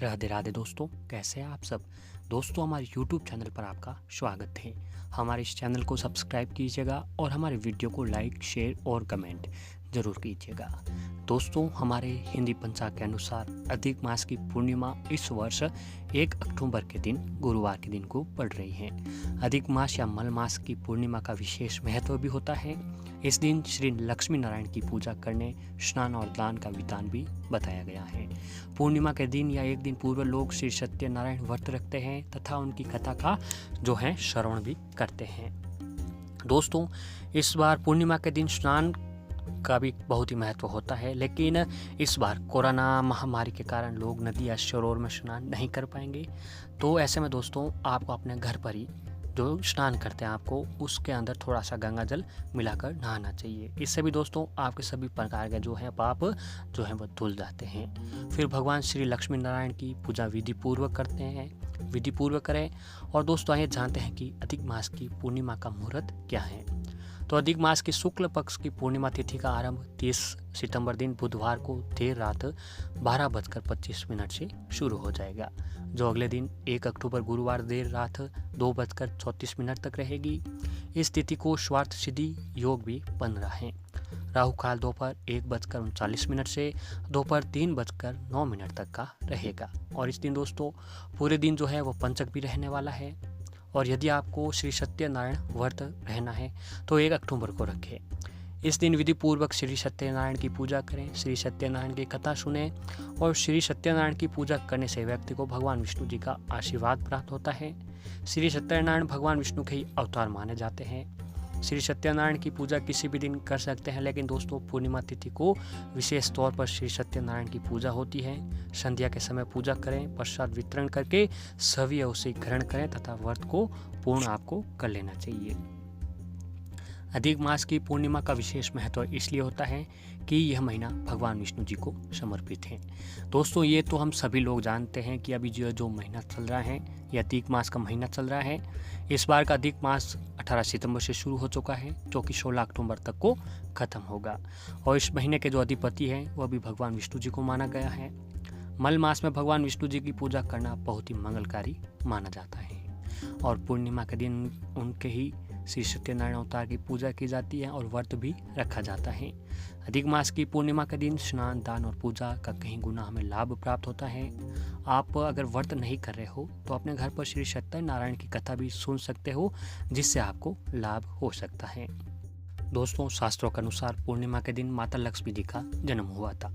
राधे राधे दोस्तों, कैसे हैं आप सब। दोस्तों, हमारे YouTube चैनल पर आपका स्वागत है। हमारे इस चैनल को सब्सक्राइब कीजिएगा और हमारे वीडियो को लाइक, शेयर और कमेंट ज़रूर कीजिएगा। दोस्तों, हमारे हिंदी पंचांग के अनुसार अधिक मास की पूर्णिमा इस वर्ष 1 अक्टूबर के दिन गुरुवार के दिन को पड़ रही है। अधिक मास या मल मास की पूर्णिमा का विशेष महत्व भी होता है। इस दिन श्री लक्ष्मी नारायण की पूजा करने, स्नान और दान का विधान भी बताया गया है। पूर्णिमा के दिन या एक दिन पूर्व लोग श्री सत्यनारायण व्रत रखते हैं तथा उनकी कथा का श्रवण भी करते हैं। दोस्तों, इस बार पूर्णिमा के दिन स्नान का भी बहुत ही महत्व होता है, लेकिन इस बार कोरोना महामारी के कारण लोग नदी या सरोवर में स्नान नहीं कर पाएंगे। तो ऐसे में दोस्तों, आपको अपने घर पर ही जो स्नान करते हैं आपको उसके अंदर थोड़ा सा गंगा जल मिलाकर नहाना चाहिए। इससे भी दोस्तों आपके सभी प्रकार के पाप वो धुल जाते हैं। फिर भगवान श्री लक्ष्मी नारायण की पूजा विधि पूर्वक करते हैं, विधि पूर्वक करें। और दोस्तों, आइए जानते हैं कि अधिक मास की पूर्णिमा का मुहूर्त क्या है। तो अधिक मास की शुक्ल पक्ष की पूर्णिमा तिथि का आरंभ 30 सितंबर दिन बुधवार को देर रात 12:25 से शुरू हो जाएगा, जो अगले दिन 1 अक्टूबर गुरुवार देर रात 2:34 तक रहेगी। इस तिथि को स्वार्थ सिद्धि योग भी बन रहा है। राहु काल दोपहर 1:39 से दोपहर 3:09 तक का रहेगा। और इस दिन दोस्तों पूरे दिन वो पंचक भी रहने वाला है। और यदि आपको श्री सत्यनारायण व्रत रहना है तो 1 अक्टूबर को रखें। इस दिन विधि पूर्वक श्री सत्यनारायण की पूजा करें, श्री सत्यनारायण की कथा सुने। और श्री सत्यनारायण की पूजा करने से व्यक्ति को भगवान विष्णु जी का आशीर्वाद प्राप्त होता है। श्री सत्यनारायण भगवान विष्णु के ही अवतार माने जाते हैं। श्री सत्यनारायण की पूजा किसी भी दिन कर सकते हैं, लेकिन दोस्तों पूर्णिमा तिथि को विशेष तौर पर श्री सत्यनारायण की पूजा होती है। संध्या के समय पूजा करें, प्रसाद वितरण करके सभी उसे ग्रहण करें तथा व्रत को पूर्ण आपको कर लेना चाहिए। अधिक मास की पूर्णिमा का विशेष महत्व इसलिए होता है कि यह महीना भगवान विष्णु जी को समर्पित है। दोस्तों, ये तो हम सभी लोग जानते हैं कि अभी जो महीना चल रहा है, यह अधिक मास का महीना चल रहा है। इस बार का अधिक मास 18 सितंबर से शुरू हो चुका है, जो कि 16 अक्टूबर तक को खत्म होगा। और इस महीने के जो अधिपति हैं वह भी भगवान विष्णु जी को माना गया है। मल मास में भगवान विष्णु जी की पूजा करना बहुत ही मंगलकारी माना जाता है। और पूर्णिमा के दिन उनके ही श्री सत्यनारायण अवतार की पूजा की जाती है और व्रत भी रखा जाता है। अधिक मास की पूर्णिमा के दिन स्नान, दान और पूजा का कहीं गुना हमें लाभ प्राप्त होता है। आप अगर व्रत नहीं कर रहे हो तो अपने घर पर श्री सत्यनारायण की कथा भी सुन सकते हो, जिससे आपको लाभ हो सकता है। दोस्तों, शास्त्रों के अनुसार पूर्णिमा के दिन माता लक्ष्मी जी का जन्म हुआ था।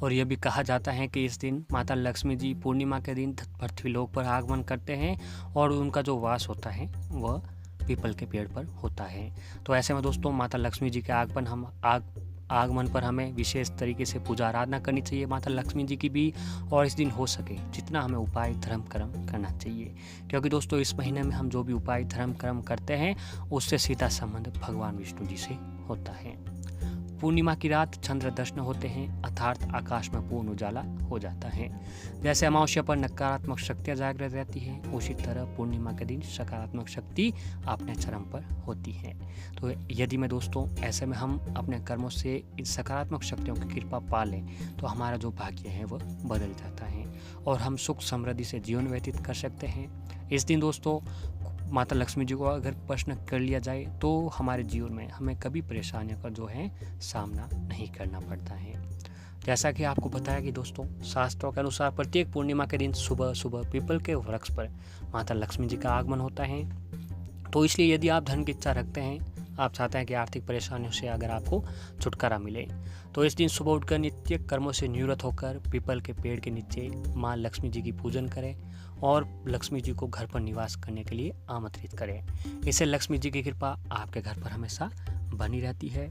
और यह भी कहा जाता है कि इस दिन माता लक्ष्मी जी पूर्णिमा के दिन पृथ्वी लोक पर आगमन करते हैं और उनका जो वास होता है वह पीपल के पेड़ पर होता है। तो ऐसे में दोस्तों माता लक्ष्मी जी के आगमन पर हमें विशेष तरीके से पूजा आराधना करनी चाहिए माता लक्ष्मी जी की भी। और इस दिन हो सके जितना हमें उपाय धर्म कर्म करना चाहिए, क्योंकि दोस्तों इस महीने में हम जो भी उपाय धर्म कर्म करते हैं उससे सीधा संबंध भगवान विष्णु जी से होता है। पूर्णिमा की रात चंद्र दर्शन होते हैं, अर्थात आकाश में पूर्ण उजाला हो जाता है। जैसे अमावस्या पर नकारात्मक शक्तियाँ जागृत रहती हैं, उसी तरह पूर्णिमा के दिन सकारात्मक शक्ति अपने चरम पर होती है। तो यदि मैं दोस्तों ऐसे में हम अपने कर्मों से इन सकारात्मक शक्तियों की कृपा पा लें तो हमारा जो भाग्य है वह बदल जाता है और हम सुख समृद्धि से जीवन व्यतीत कर सकते हैं। इस दिन दोस्तों माता लक्ष्मी जी को अगर प्रश्न कर लिया जाए तो हमारे जीवन में हमें कभी परेशानियों का सामना नहीं करना पड़ता है। जैसा कि आपको बताया कि दोस्तों शास्त्रों के अनुसार प्रत्येक पूर्णिमा के दिन सुबह सुबह पीपल के वृक्ष पर माता लक्ष्मी जी का आगमन होता है। तो इसलिए यदि आप धन की इच्छा रखते हैं, आप चाहते हैं कि आर्थिक परेशानियों से अगर आपको छुटकारा मिले, तो इस दिन सुबह उठकर नित्य कर्मों से निवृत्त होकर पीपल के पेड़ के नीचे माँ लक्ष्मी जी की पूजन करें और लक्ष्मी जी को घर पर निवास करने के लिए आमंत्रित करें। इससे लक्ष्मी जी की कृपा आपके घर पर हमेशा बनी रहती है।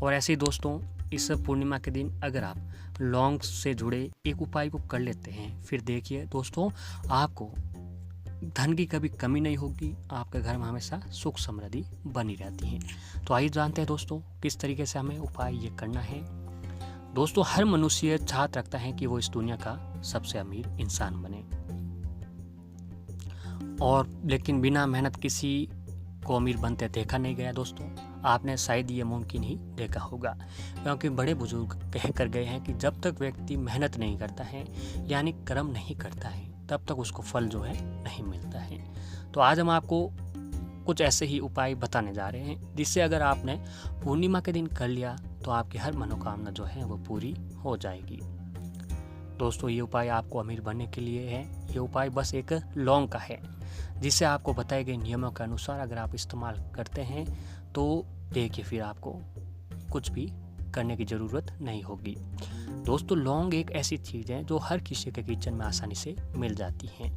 और ऐसे ही दोस्तों इस पूर्णिमा के दिन अगर आप लौंग से जुड़े एक उपाय को कर लेते हैं, फिर देखिए दोस्तों आपको धन की कभी कमी नहीं होगी, आपके घर में हमेशा सुख समृद्धि बनी रहती है। तो आइए जानते हैं दोस्तों किस तरीके से हमें उपाय ये करना है। दोस्तों, हर मनुष्य चाहत रखता है कि वो इस दुनिया का सबसे अमीर इंसान बने, और लेकिन बिना मेहनत किसी को अमीर बनते देखा नहीं गया। दोस्तों, आपने शायद ये मुमकिन ही देखा होगा, क्योंकि बड़े बुजुर्ग कह कर गए हैं कि जब तक व्यक्ति मेहनत नहीं करता है यानी कर्म नहीं करता है तब तक उसको फल जो है नहीं मिलता है। तो आज हम आपको कुछ ऐसे ही उपाय बताने जा रहे हैं जिससे अगर आपने पूर्णिमा के दिन कर लिया तो आपकी हर मनोकामना जो है वो पूरी हो जाएगी। दोस्तों ये उपाय आपको अमीर बनने के लिए है। ये उपाय बस एक लौंग का है जिसे आपको बताए गए नियमों के अनुसार अगर आप इस्तेमाल करते हैं तो देखिए फिर आपको कुछ भी करने की ज़रूरत नहीं होगी। दोस्तों लौंग एक ऐसी चीज़ है जो हर किसी के किचन में आसानी से मिल जाती है,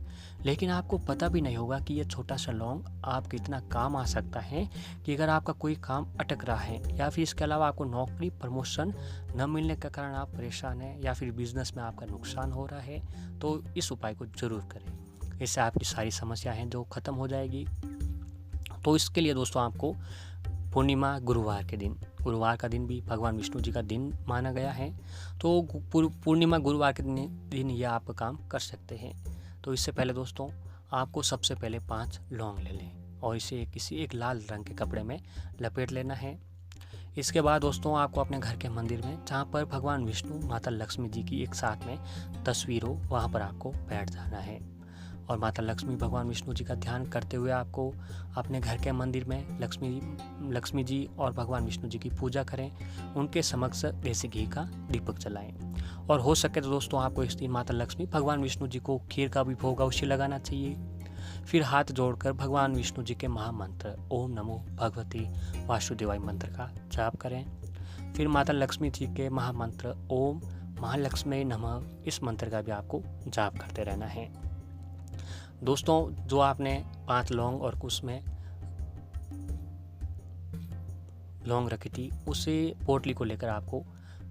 लेकिन आपको पता भी नहीं होगा कि ये छोटा सा लौंग आपके इतना काम आ सकता है कि अगर आपका कोई काम अटक रहा है या फिर इसके अलावा आपको नौकरी प्रमोशन न मिलने के कारण आप परेशान हैं या फिर बिजनेस में आपका नुकसान हो रहा है, तो इस उपाय को ज़रूर करें। इससे आपकी सारी समस्या हैं जो ख़त्म हो जाएगी। तो इसके लिए दोस्तों आपको पूर्णिमा गुरुवार का दिन भी भगवान विष्णु जी का दिन माना गया है, तो पूर्णिमा गुरुवार के दिन यह आप काम कर सकते हैं। तो इससे पहले दोस्तों आपको सबसे पहले 5 लौंग ले लें और इसे किसी एक लाल रंग के कपड़े में लपेट लेना है। इसके बाद दोस्तों आपको अपने घर के मंदिर में जहाँ पर भगवान विष्णु माता लक्ष्मी जी की एक साथ में तस्वीर हो वहाँ पर आपको बैठ जाना है और माता लक्ष्मी भगवान विष्णु जी का ध्यान करते हुए आपको अपने घर के मंदिर में लक्ष्मी जी और भगवान विष्णु जी की पूजा करें। उनके समक्ष देसी घी का दीपक जलाएं और हो सके तो दोस्तों आपको इस दिन माता लक्ष्मी भगवान विष्णु जी को खीर का भी भोग अवश्य लगाना चाहिए। फिर हाथ जोड़कर भगवान विष्णु जी के महामंत्र ओम नमो भगवती वासुदेवाय मंत्र का जाप करें। फिर माता लक्ष्मी जी के महामंत्र ओम महालक्ष्मी नमः इस मंत्र का भी आपको जाप करते रहना है। दोस्तों जो आपने 5 लौंग और उसमें लौंग रखी थी उसे पोटली को लेकर आपको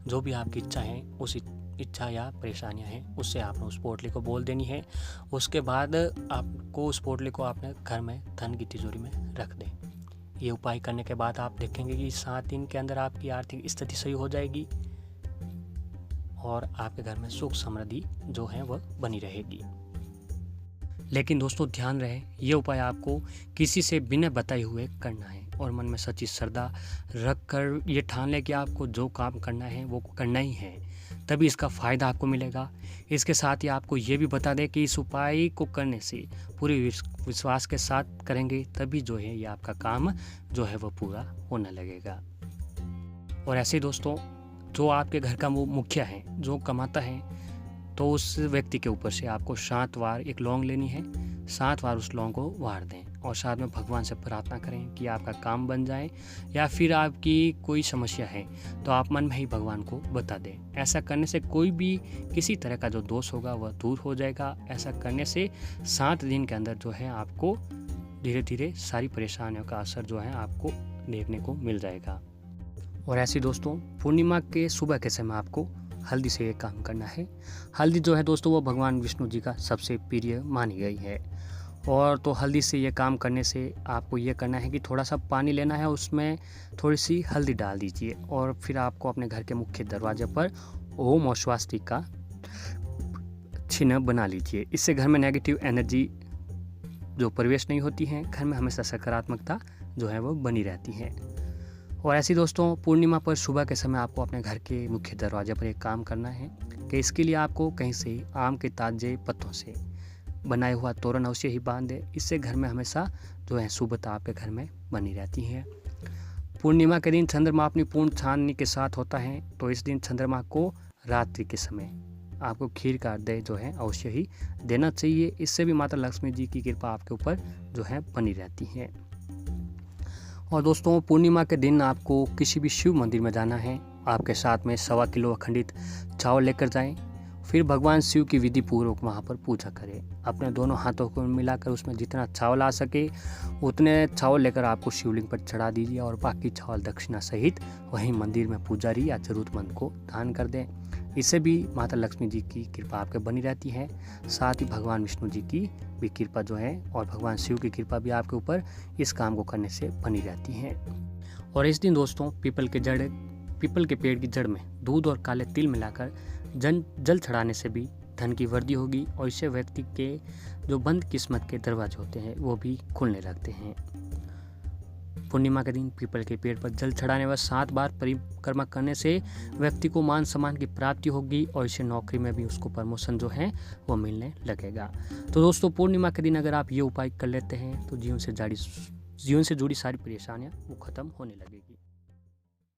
जो भी आपकी इच्छा है उस इच्छा या परेशानियां हैं उससे आपने उस पोटली को बोल देनी है। उसके बाद आपको उस पोटली को अपने घर में धन की तिजोरी में रख दें। ये उपाय करने के बाद आप देखेंगे कि 7 दिन के अंदर आपकी आर्थिक स्थिति सही हो जाएगी और आपके घर में सुख समृद्धि जो है वह बनी रहेगी। लेकिन दोस्तों ध्यान रहे ये उपाय आपको किसी से बिना बताए हुए करना है और मन में सच्ची श्रद्धा रख कर ये ठान ले कि आपको जो काम करना है वो करना ही है, तभी इसका फ़ायदा आपको मिलेगा। इसके साथ ही आपको ये भी बता दें कि इस उपाय को करने से पूरे विश्वास के साथ करेंगे तभी जो है ये आपका काम जो है वह पूरा होने लगेगा। और ऐसे दोस्तों जो आपके घर का वो मुखिया है जो कमाता है तो उस व्यक्ति के ऊपर से आपको 7 बार एक लौंग लेनी है, 7 बार उस लौंग को वार दें और साथ में भगवान से प्रार्थना करें कि आपका काम बन जाए या फिर आपकी कोई समस्या है तो आप मन में ही भगवान को बता दें। ऐसा करने से कोई भी किसी तरह का जो दोष होगा वह दूर हो जाएगा। ऐसा करने से 7 दिन के अंदर जो है आपको धीरे धीरे सारी परेशानियों का असर जो है आपको देखने को मिल जाएगा। और ऐसे दोस्तों पूर्णिमा के सुबह के समय आपको हल्दी से ये काम करना है। हल्दी जो है दोस्तों वो भगवान विष्णु जी का सबसे प्रिय मानी गई है और तो हल्दी से ये काम करने से आपको ये करना है कि थोड़ा सा पानी लेना है, उसमें थोड़ी सी हल्दी डाल दीजिए और फिर आपको अपने घर के मुख्य दरवाजे पर ओम और स्वास्तिक का चिन्ह बना लीजिए। इससे घर में नेगेटिव एनर्जी जो प्रवेश नहीं होती है, घर में हमेशा सकारात्मकता जो है वो बनी रहती है। और ऐसी दोस्तों पूर्णिमा पर सुबह के समय आपको अपने घर के मुख्य दरवाजे पर एक काम करना है कि इसके लिए आपको कहीं से आम के ताजे पत्तों से बनाया हुआ तोरण अवश्य ही बांध दें। इससे घर में हमेशा जो है शुभता आपके घर में बनी रहती है। पूर्णिमा के दिन चंद्रमा अपनी पूर्ण चांदनी के साथ होता है, तो इस दिन चंद्रमा को रात्रि के समय आपको खीर का अर्घ्य जो है अवश्य ही देना चाहिए। इससे भी माता लक्ष्मी जी की कृपा आपके ऊपर जो है बनी रहती है। और दोस्तों पूर्णिमा के दिन आपको किसी भी शिव मंदिर में जाना है। आपके साथ में 1.25 किलो अखंडित चावल लेकर जाएं। फिर भगवान शिव की विधि पूर्वक वहाँ पर पूजा करें। अपने दोनों हाथों को मिलाकर उसमें जितना चावल आ सके उतने चावल लेकर आपको शिवलिंग पर चढ़ा दीजिए और बाकी चावल दक्षिणा सहित वहीं मंदिर में पुजारी या जरूरतमंद को दान कर दें। इससे भी माता लक्ष्मी जी की कृपा आपके बनी रहती है। साथ ही भगवान विष्णु जी की भी कृपा जो है और भगवान शिव की कृपा भी आपके ऊपर इस काम को करने से बनी रहती है। और इस दिन दोस्तों पीपल के पेड़ की जड़ में दूध और काले तिल मिलाकर जल चढ़ाने से भी धन की वृद्धि होगी और इससे व्यक्ति के जो बंद किस्मत के दरवाजे होते हैं वो भी खुलने लगते हैं। पूर्णिमा के दिन पीपल के पेड़ पर जल चढ़ाने व 7 बार परिक्रमा करने से व्यक्ति को मान सम्मान की प्राप्ति होगी और इसे नौकरी में भी उसको प्रमोशन जो है वो मिलने लगेगा। तो दोस्तों पूर्णिमा के दिन अगर आप ये उपाय कर लेते हैं तो जीवन से जुड़ी सारी परेशानियाँ वो ख़त्म होने लगेगी।